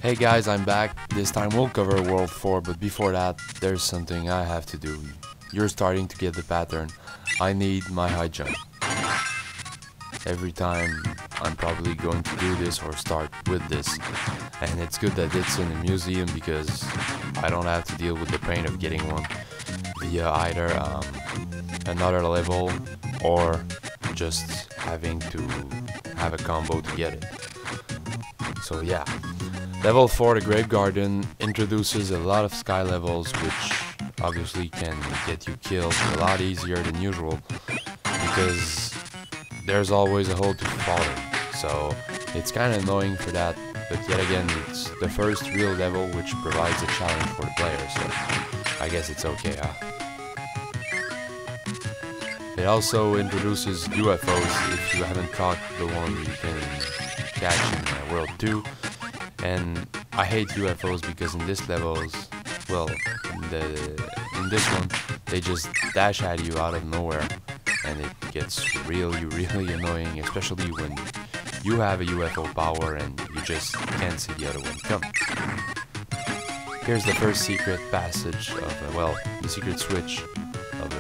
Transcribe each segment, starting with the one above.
Hey guys, I'm back. This time we'll cover World 4, but before that, there's something I have to do. You're starting to get the pattern. I need my high jump. Every time I'm probably going to do this or start with this. And it's good that it's in a museum because I don't have to deal with the pain of getting one via either another level or just having to have a combo to get it. So yeah. Level 4, the Grave Garden, introduces a lot of sky levels which obviously can get you killed a lot easier than usual because there's always a hole to fall in, so it's kinda annoying for that, but yet again it's the first real level which provides a challenge for the player, so I guess it's okay, huh? It also introduces UFOs if you haven't caught the one you can catch in World 2. And I hate UFOs because in this levels, well, in this one, they just dash at you out of nowhere, and it gets really annoying, especially when you have a UFO power and you just can't see the other one come. Here's the first secret passage of, well, the secret switch of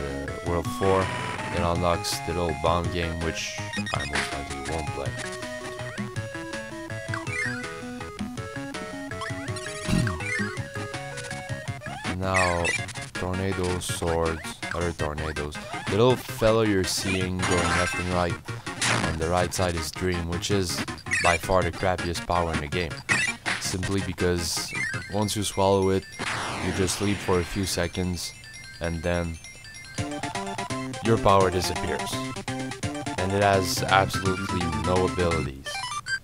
World 4 that unlocks the little bomb game, which I most likely won't play. Now, tornadoes, swords, other tornadoes. The little fellow you're seeing going left and right on the right side is Dream, which is by far the crappiest power in the game. Simply because once you swallow it, you just sleep for a few seconds and then your power disappears. And it has absolutely no abilities.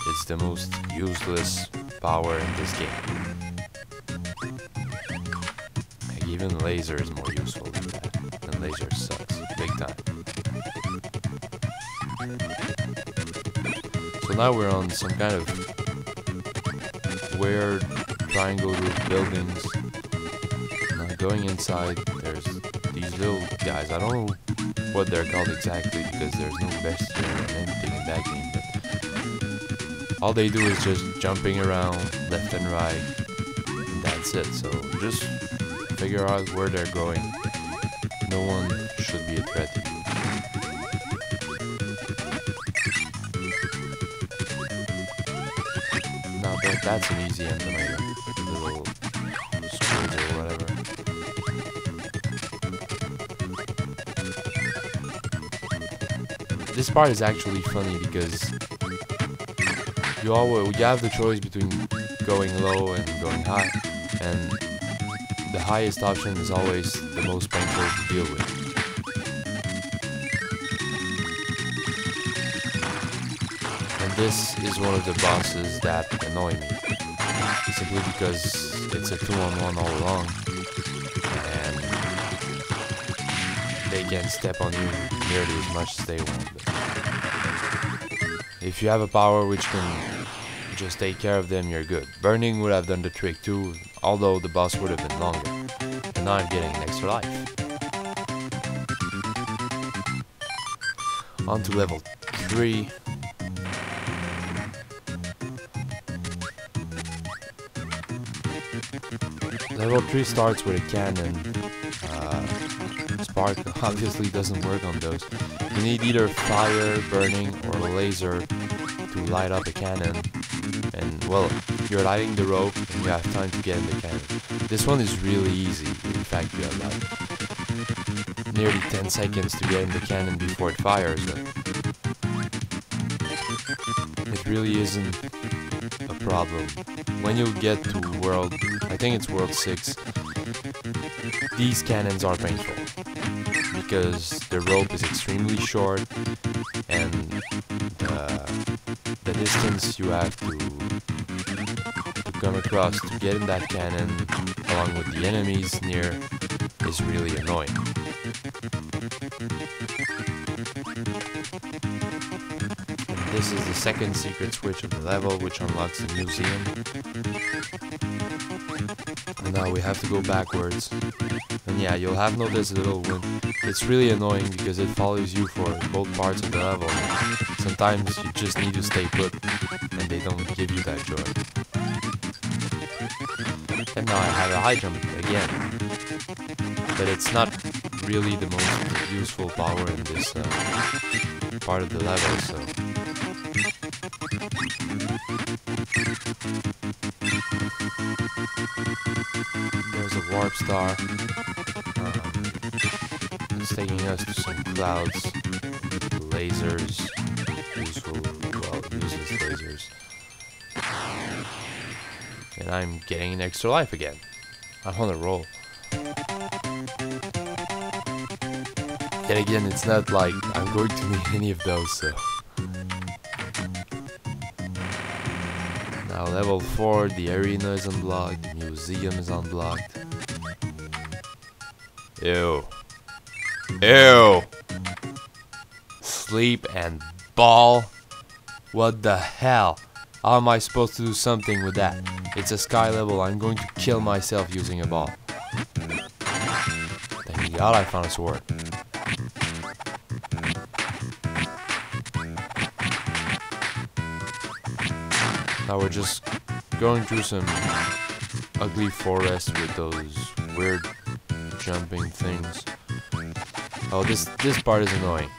It's the most useless power in this game. Even laser is more useful than that, and laser sucks, big time. So now we're on some kind of weird triangle roof buildings. Now going inside, there's these little guys. I don't know what they're called exactly because there's no best or anything in that game, but all they do is just jumping around left and right, and that's it. So just figure out where they're going. No one should be a threat to you. Now that's an easy end to my little squid or whatever. This part is actually funny because you have the choice between going low and going high, and the highest option is always the most painful to deal with. And this is one of the bosses that annoy me. Simply because it's a 2-on-1 all along. And they can step on you nearly as much as they want. If you have a power which can just take care of them, you're good. Burning would have done the trick too, although the boss would have been longer. And now I'm getting an extra life. On to level 3. Level 3 starts with a cannon. Spark obviously doesn't work on those. You need either fire, burning, or laser to light up a cannon. And well, you're lighting the rope and you have time to get in the cannon. This one is really easy. In fact, you have like nearly 10 seconds to get in the cannon before it fires. But it really isn't a problem. When you get to world, I think it's world 6, these cannons are painful because the rope is extremely short and the distance you have to come across to get in that cannon along with the enemies near is really annoying. And this is the second secret switch of the level, which unlocks the museum. And now we have to go backwards. And yeah, you'll have noticed a little wind. It's really annoying because it follows you for both parts of the level. Sometimes you just need to stay put and they don't give you that joy. and now I have a high jump again. But it's not really the most useful power in this part of the level, so... There's a warp star. It's taking us to some clouds. Lasers. Useful, well, useless lasers. And I'm getting an extra life again. I'm on a roll. Yet again, it's not like I'm going to need any of those, so... Now level 4, the arena is unblocked, the museum is unblocked. Ew. Ew! Sleep and ball? What the hell? How am I supposed to do something with that? It's a sky level, I'm going to kill myself using a ball. Thank God I found a sword. Now we're just going through some ugly forest with those weird jumping things. Oh, this part is annoying.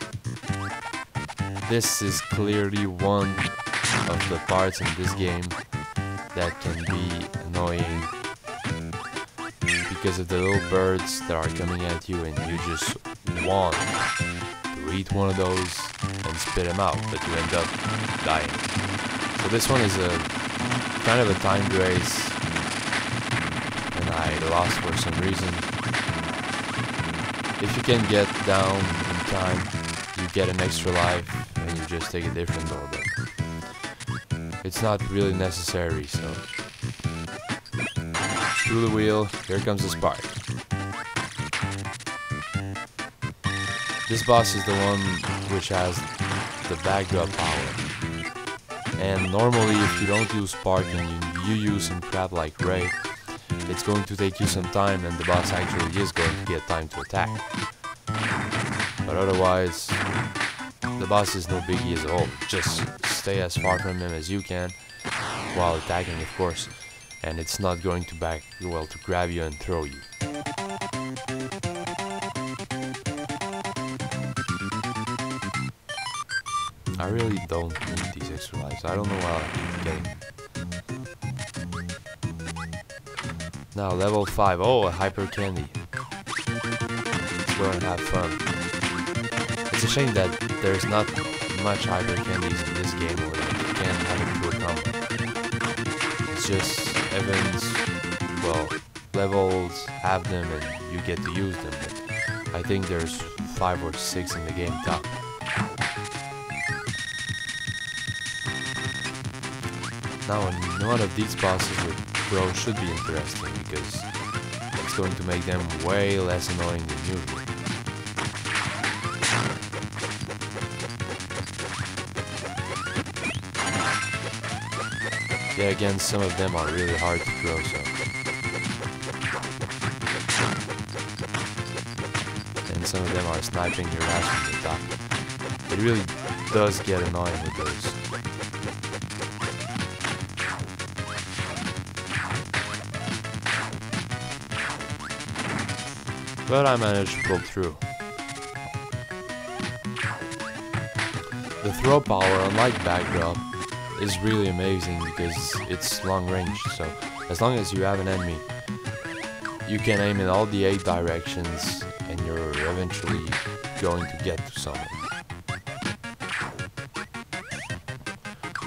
This is clearly one of the parts in this game that can be annoying because of the little birds that are coming at you and you just want to eat one of those and spit them out, but you end up dying. So this one is a kind of a timed race and I lost for some reason. If you can get down in time, you get an extra life and you just take a different orbit. It's not really necessary, so... Screw the wheel, here comes the spark. This boss is the one which has the backdrop power. And normally if you don't use spark and you use some crap like Ray, it's going to take you some time and the boss actually is going to get time to attack. But otherwise, the boss is no biggie as a whole. Just stay as far from him as you can, while attacking of course, and it's not going to to grab you and throw you. I really don't need these extra lives. I don't know why I keep getting them. Now level 5. Oh, a hyper candy. Let's go and have fun. It's a shame that there's not much hyper candies in this game, or that you can't have it to a combo. It's just Evans, well, levels have them and you get to use them, but I think there's 5 or 6 in the game top. Now one of these bosses with Bro should be interesting because it's going to make them way less annoying than usual. Yeah, again, some of them are really hard to throw, so... And some of them are sniping your ass from the top. It really does get annoying with those. But I managed to pull through. The throw power, unlike backdrop, is really amazing because it's long range, so as long as you have an enemy, you can aim in all the 8 directions and you're eventually going to get to someone.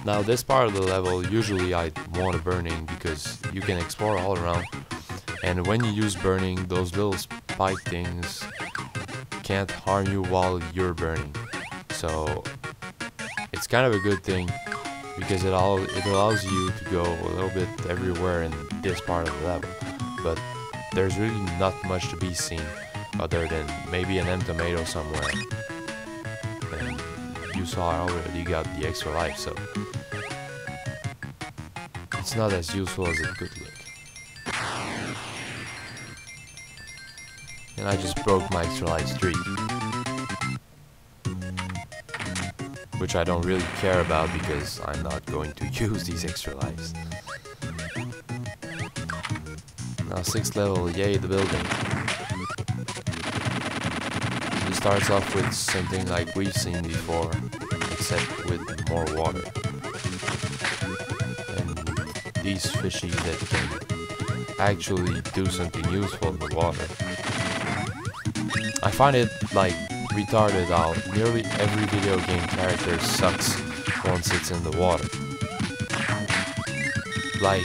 Now this part of the level, usually I want a burning because you can explore all around, and when you use burning, those little spike things can't harm you while you're burning. So it's kind of a good thing because it allows you to go a little bit everywhere in this part of the level. But there's really not much to be seen other than maybe an M tomato somewhere. And you saw I already got the extra life, so it's not as useful as it could look. And I just broke my extra life streak, which I don't really care about because I'm not going to use these extra lives. Now 6th level, yay, the building. It starts off with something like we've seen before, except with more water. And these fishies that can actually do something useful in the water. I find it like retarded how nearly every video game character sucks once it's in the water. Like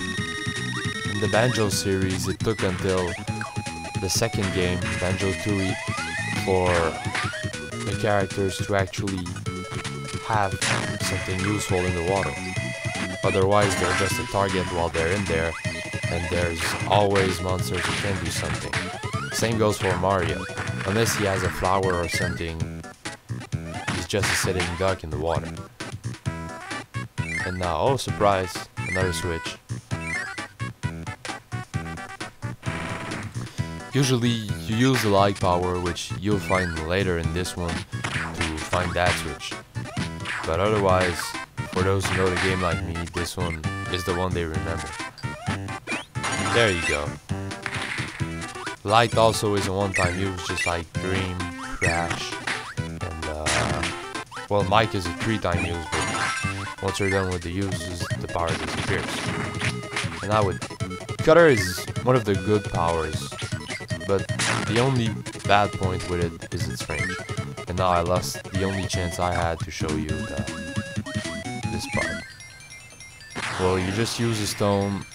in the Banjo series, it took until the second game, Banjo-Tooie, for the characters to actually have something useful in the water. Otherwise, they're just a target while they're in there, and there's always monsters who can do something. Same goes for Mario. Unless he has a flower or something, he's just a sitting duck in the water. And now, oh surprise, another switch. Usually you use the light power, which you'll find later in this one, to find that switch. But otherwise, for those who know the game like me, this one is the one they remember. There you go. Light also is a one-time use, just like Dream, Crash, and well, Mike is a 3-time use, but once you're done with the uses, the power disappears. And now with Cutter is one of the good powers, but the only bad point with it is its range. And now I lost the only chance I had to show you this part. Well, you just use a stone,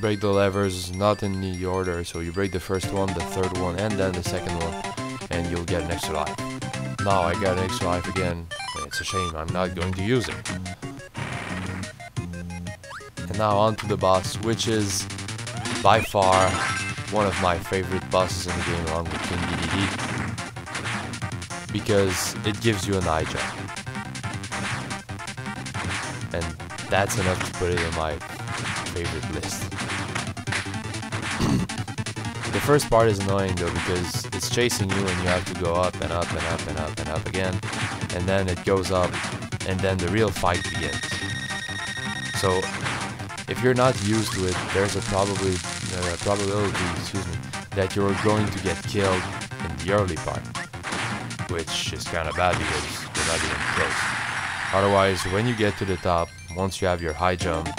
break the levers, not in the order, so you break the first one, the third one, and then the second one, and you'll get an extra life. Now I got an extra life again, and it's a shame, I'm not going to use it. And now on to the boss, which is by far one of my favorite bosses in the game, along with King DDD, because it gives you an eye jump. And that's enough to put it on my favorite list. The first part is annoying though, because it's chasing you and you have to go up and up and up and up and up again, and then it goes up, and then the real fight begins. So if you're not used to it, there's a probability that you're going to get killed in the early part, which is kind of bad because you're not even close. Otherwise, when you get to the top, once you have your high jump,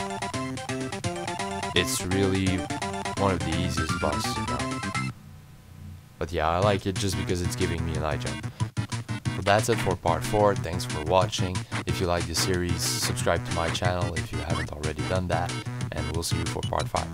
it's really one of the easiest bosses to know. But yeah, I like it just because it's giving me an eye jump. So that's it for part 4. Thanks for watching. If you like the series, subscribe to my channel if you haven't already done that, and we'll see you for part 5.